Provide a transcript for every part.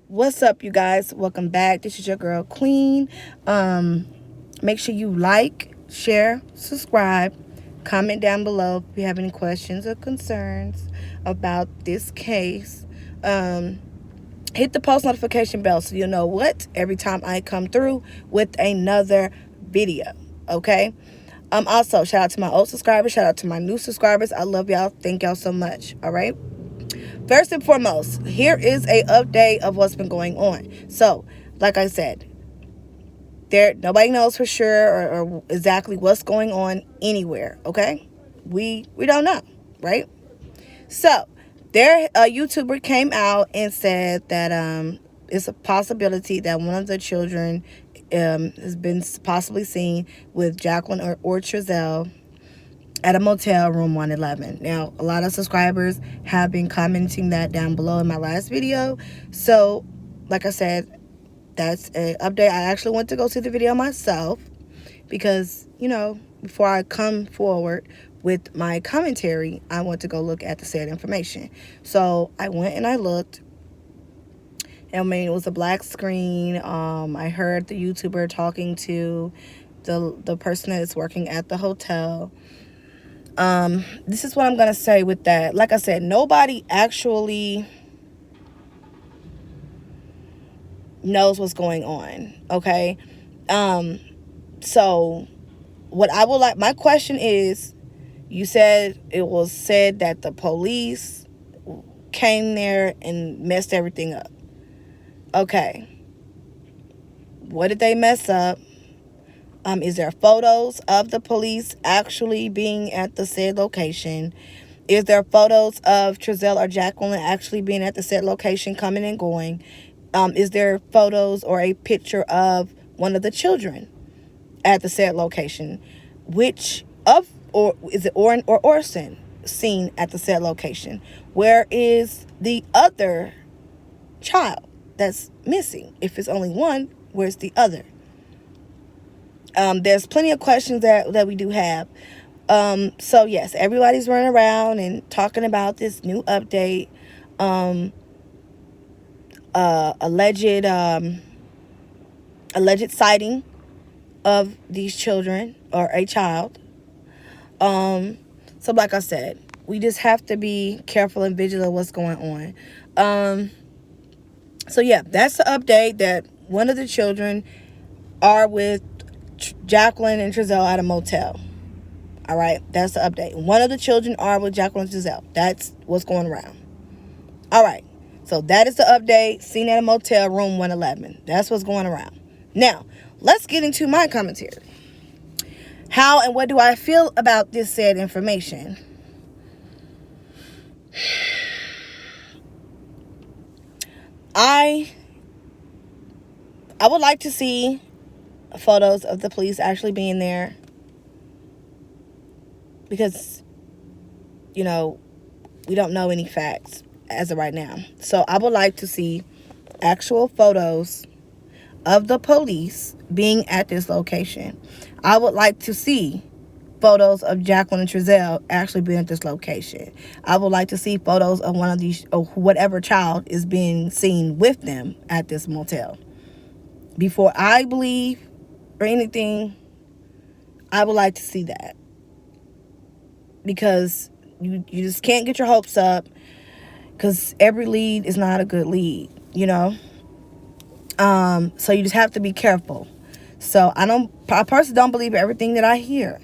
What's up, you guys? Welcome back. This is your girl Queen. Make sure you like, share, subscribe, comment down below if you have any questions or concerns about this case. Hit the post notification bell so you'll know what every time I come through with another video. Okay. Also, shout out to my old subscribers, shout out to my new subscribers. I love y'all. Thank y'all so much. All right. First and foremost, here is a update of what's been going on. So, like I said, nobody knows for sure or exactly what's going on anywhere. Okay, we don't know, right? So, a YouTuber came out and said that it's a possibility that one of the children has been possibly seen with Jacqueline or Trezell at a motel room 111. Now, a lot of subscribers have been commenting that down below in my last video. So, like I said, that's an update. I actually went to go see the video myself because, before I come forward with my commentary, I want to go look at the said information. So, I went and I looked. I mean, it was a black screen. I heard the YouTuber talking to the person that is working at the hotel. This is what I'm going to say with that. Like I said, nobody actually knows what's going on. Okay. So what I would like, my question is, you said it was said that the police came there and messed everything up. Okay. What did they mess up? Is there photos of the police actually being at the said location? Is there photos of Trezell or Jacqueline actually being at the said location, coming and going? Is there photos or a picture of one of the children at the said location? Or is it Oren or Orson seen at the said location? Where is the other child that's missing? If it's only one, where's the other? There's plenty of questions that we do have. So yes, everybody's running around and talking about this new update. Alleged sighting of these children or a child. So like I said, we just have to be careful and vigilant of what's going on. So yeah, that's the update, that one of the children are with Jacqueline and Trezell at a motel. All right, that's the update. One of the children are with Jacqueline and Trezell. That's what's going around. All right, so that is the update. Seen at a motel room 111. That's what's going around. Now, let's get into my commentary. How and what do I feel about this said information? I would like to see photos of the police actually being there, because we don't know any facts as of right now. So I would like to see actual photos of the police being at this location. I would like to see photos of Jacqueline and Trezell actually being at this location. I would like to see photos of one of these, or whatever child is being seen with them at this motel. Before I believe or anything, I would like to see that, because you just can't get your hopes up, because every lead is not a good lead, so you just have to be careful. So I personally don't believe everything that I hear.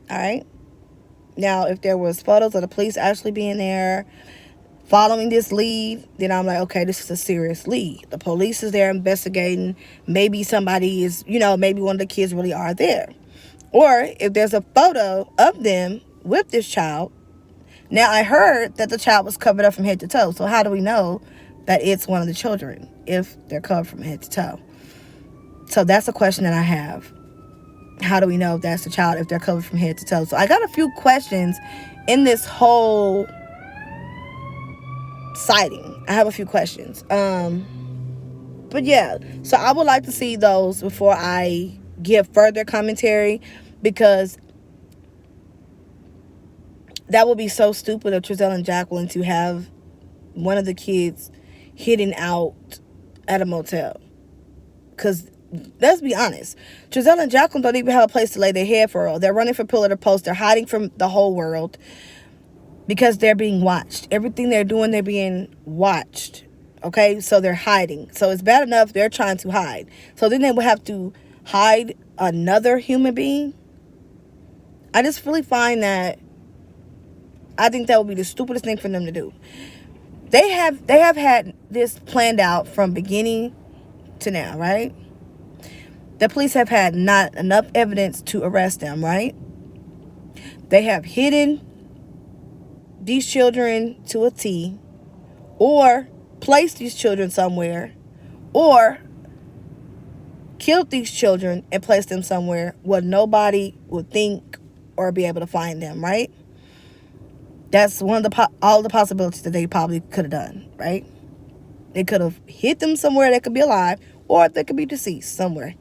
All right. Now, if there was photos of the police actually being there following this lead, then I'm like, okay, this is a serious lead. The police is there investigating. Maybe somebody is, maybe one of the kids really are there. Or if there's a photo of them with this child. Now, I heard that the child was covered up from head to toe. So how do we know that it's one of the children if they're covered from head to toe? So that's a question that I have. How do we know if that's the child if they're covered from head to toe? So I got a few questions in this whole sighting. I have a few questions. But yeah, so I would like to see those before I give further commentary, because that would be so stupid of Trezell and Jacqueline to have one of the kids, hidden out at a motel. Because let's be honest, Giselle and Jacqueline don't even have a place to lay their head for real. They're running from pillar to post. They're hiding from the whole world because they're being watched. Everything they're doing, they're being watched. Okay, so they're hiding. So it's bad enough they're trying to hide. So then they would have to hide another human being. I just really find that, I think that would be the stupidest thing for them to do. They have had this planned out from beginning to now, right? The police have had not enough evidence to arrest them, right? They have hidden these children to a T, or placed these children somewhere, or killed these children and placed them somewhere where nobody would think or be able to find them, right? That's one of all the possibilities that they probably could have done, right? They could have hid them somewhere that could be alive, or they could be deceased somewhere,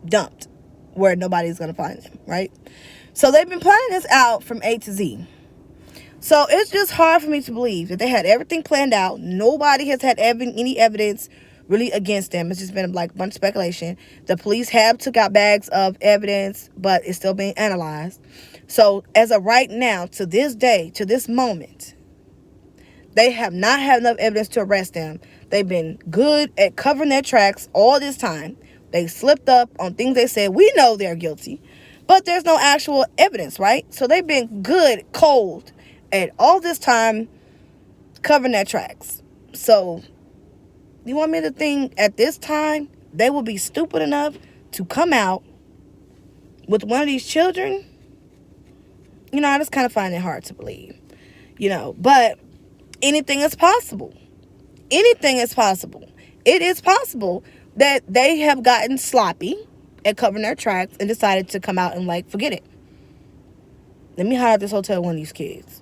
dumped, where nobody's going to find them, right? So they've been planning this out from A to Z. So it's just hard for me to believe that they had everything planned out. Nobody has had any evidence really against them. It's just been like a bunch of speculation. The police have took out bags of evidence, but it's still being analyzed. So as of right now, to this day, to this moment, they have not had enough evidence to arrest them. They've been good at covering their tracks all this time. They slipped up on things they said. We know they're guilty, but there's no actual evidence, right? So they've been good, cold at all this time covering their tracks. So you want me to think at this time they will be stupid enough to come out with one of these children? You know, I just kind of find it hard to believe, you know, but anything is possible. Anything is possible. It is possible that they have gotten sloppy at covering their tracks and decided to come out and like, forget it. Let me hire this hotel one of these kids.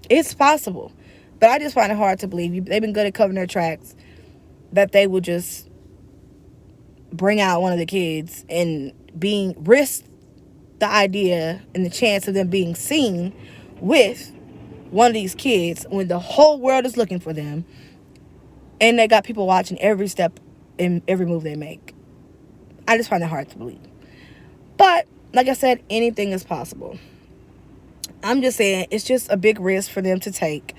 It's possible. But I just find it hard to believe. They've been good at covering their tracks, that they will just bring out one of the kids and risk the idea and the chance of them being seen with one of these kids when the whole world is looking for them, and they got people watching every step and every move they make. I just find it hard to believe. But like I said, anything is possible. I'm just saying it's just a big risk for them to take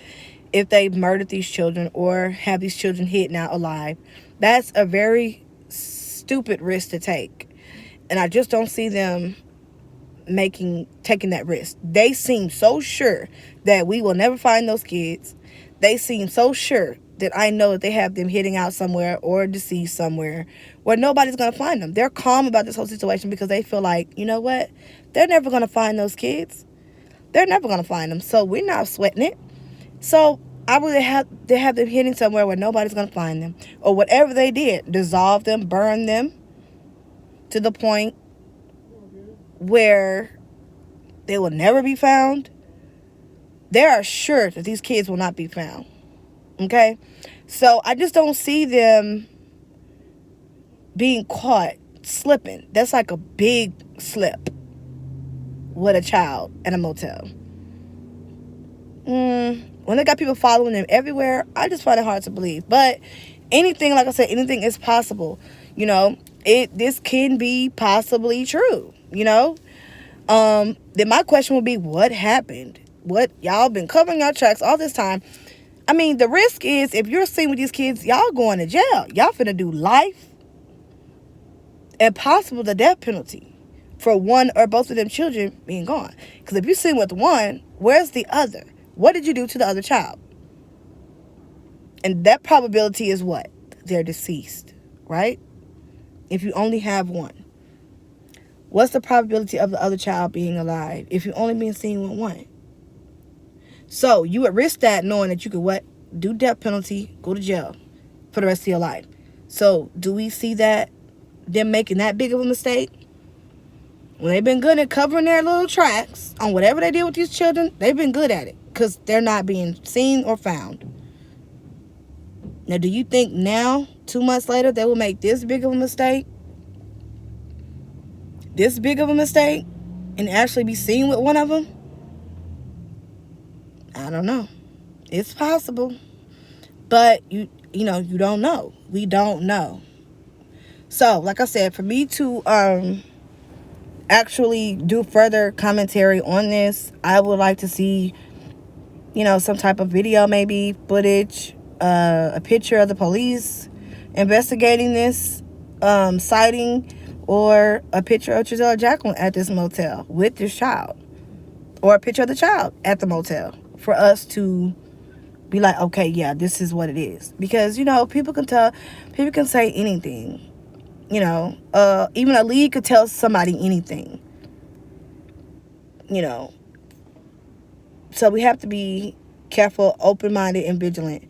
if they murdered these children or have these children hidden out alive. That's a very stupid risk to take. And I just don't see them taking that risk. They seem so sure that we will never find those kids. They seem so sure that I know that they have them hidden out somewhere or deceased somewhere where nobody's going to find them. They're calm about this whole situation because they feel like, you know what? They're never going to find those kids. They're never going to find them. So we're not sweating it. So I would have them hidden somewhere where nobody's going to find them. Or whatever they did, dissolve them, burn them to the point where they will never be found. They are sure that these kids will not be found. Okay? So I just don't see them being caught slipping. That's like a big slip with a child at a motel. When they got people following them everywhere, I just find it hard to believe. But anything, like I said, anything is possible. You know, this can be possibly true, you know. Then my question would be, what happened? What, y'all been covering your tracks all this time? I mean, the risk is if you're seen with these kids, y'all going to jail. Y'all finna do life and possible the death penalty for one or both of them children being gone. Because if you're seen with one, where's the other? What did you do to the other child? And that probability is what? They're deceased, right? If you only have one. What's the probability of the other child being alive if you only been seen with one? So you would risk that knowing that you could what? Do death penalty, go to jail for the rest of your life. So do we see that them making that big of a mistake? When they've been good at covering their little tracks on whatever they did with these children, they've been good at it because they're not being seen or found. Now, do you think now, 2 months later, they will make this big of a mistake? This big of a mistake? And actually be seen with one of them? I don't know. It's possible, but you don't know. We don't know. So, like I said, for me to actually do further commentary on this, I would like to see, some type of video, maybe footage, a picture of the police investigating this sighting, or a picture of Giselle Jacqueline at this motel with this child, or a picture of the child at the motel, for us to be like, okay, yeah, this is what it is. Because, people can say anything. Even a lead could tell somebody anything. You know, so we have to be careful, open-minded, and vigilant.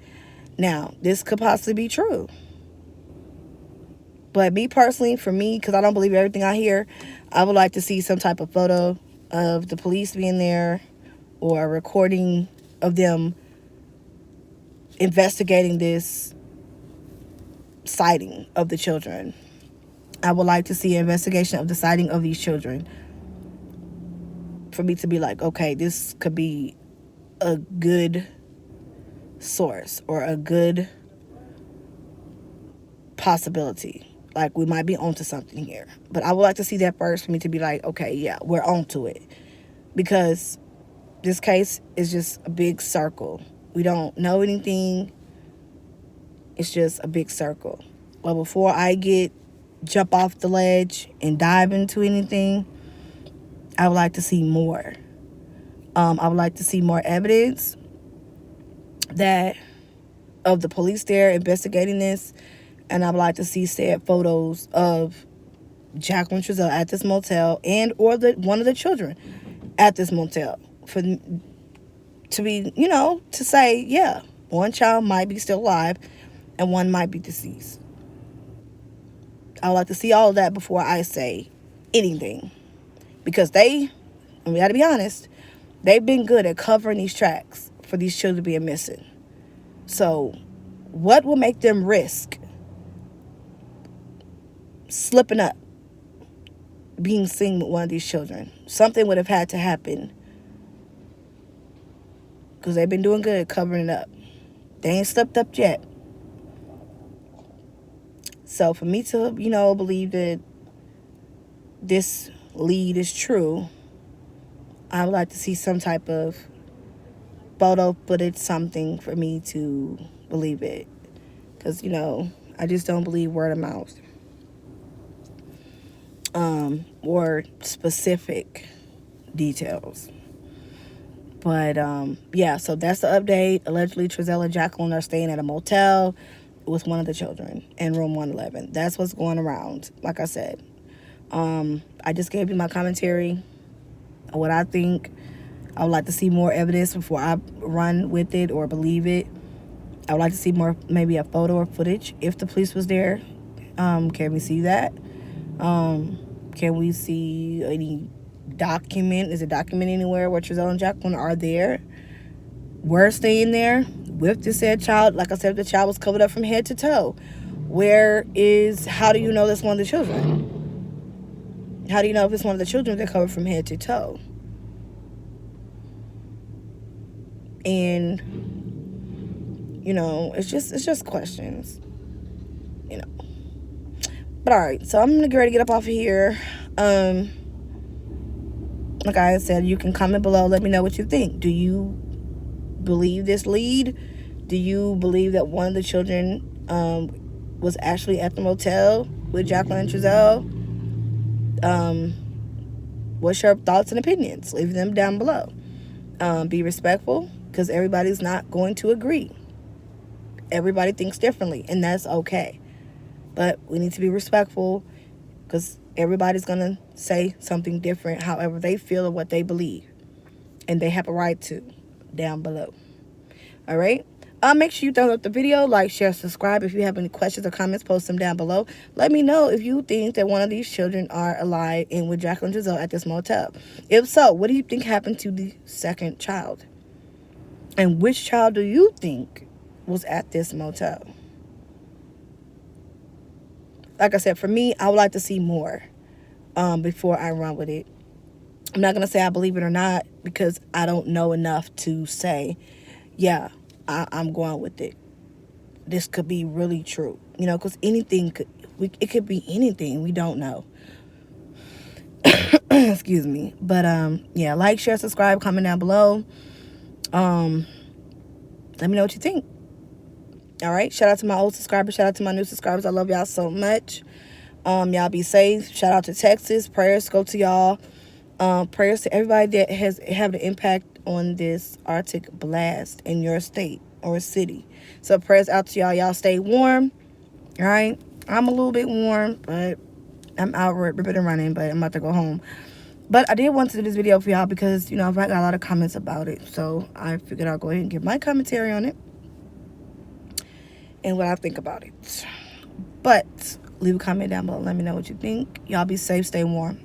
Now, this could possibly be true. But me personally, for me, because I don't believe everything I hear, I would like to see some type of photo of the police being there, or a recording of them investigating this sighting of the children. I would like to see an investigation of the sighting of these children, for me to be like, okay, this could be a good source, or a good possibility. Like, we might be onto something here. But I would like to see that first, for me to be like, okay, yeah, we're onto it. Because this case is just a big circle. We don't know anything. It's just a big circle. Well, before I jump off the ledge and dive into anything, I would like to see more. I would like to see more evidence that of the police there investigating this, and I would like to see said photos of Jacqueline Giselle at this motel, and or one of the children at this motel, for to be, to say, yeah, one child might be still alive and one might be deceased. I would like to see all of that before I say anything, because we got to be honest, they've been good at covering these tracks for these children being missing. So, what will make them risk slipping up, being seen with one of these children? Something would have had to happen, because they've been doing good at covering it up. They ain't slipped up yet. So, for me to, believe that this lead is true, I would like to see some type of photo footage, something, for me to believe it. Because, I just don't believe word of mouth. Or specific details. But, yeah, so that's the update. Allegedly, Giselle and Jacqueline are staying at a motel with one of the children in room 111. That's what's going around, like I said. I just gave you my commentary, what I think. I would like to see more evidence before I run with it or believe it. I would like to see more, maybe a photo or footage if the police was there. Can we see that? Can we see any document? Is it documented anywhere where Giselle and Jacqueline are there? We're staying there with the said child. Like I said, the child was covered up from head to toe. How do you know that's one of the children? How do you know if it's one of the children they're covered from head to toe? And, it's just questions, But all right, so I'm going to get ready to get up off of here. Like I said, you can comment below. Let me know what you think. Do you believe this lead? Do you believe that one of the children was actually at the motel with Jacqueline and Giselle? What's your thoughts and opinions? Leave them down below. Be respectful, because everybody's not going to agree. Everybody thinks differently, and that's okay. But we need to be respectful, because everybody's going to say something different, however they feel or what they believe. And they have a right to, down below. All right? Make sure you thumbs up the video, like, share, subscribe. If you have any questions or comments, post them down below. Let me know if you think that one of these children are alive and with Jacqueline Giselle at this motel. If so, what do you think happened to the second child? And which child do you think was at this motel? Like I said, for me, I would like to see more before I run with it. I'm not going to say I believe it or not, because I don't know enough to say, yeah, I'm going with it. This could be really true, you know, because anything could, it could be anything. We don't know. Excuse me. But yeah, like, share, subscribe, comment down below. Um, let me know what you think. All right. Shout out to my old subscribers. Shout out to my new subscribers. I love y'all so much. Y'all be safe. Shout out to Texas. Prayers go to y'all. Prayers to everybody that has have an impact on this Arctic blast in your state or city. So prayers out to y'all. Y'all stay warm. All right. I'm a little bit warm, but I'm out ripping and running, but I'm about to go home. But I did want to do this video for y'all because, you know, I've got a lot of comments about it. So I figured I'll go ahead and give my commentary on it and what I think about it. But leave a comment down below. Let me know what you think. Y'all be safe. Stay warm.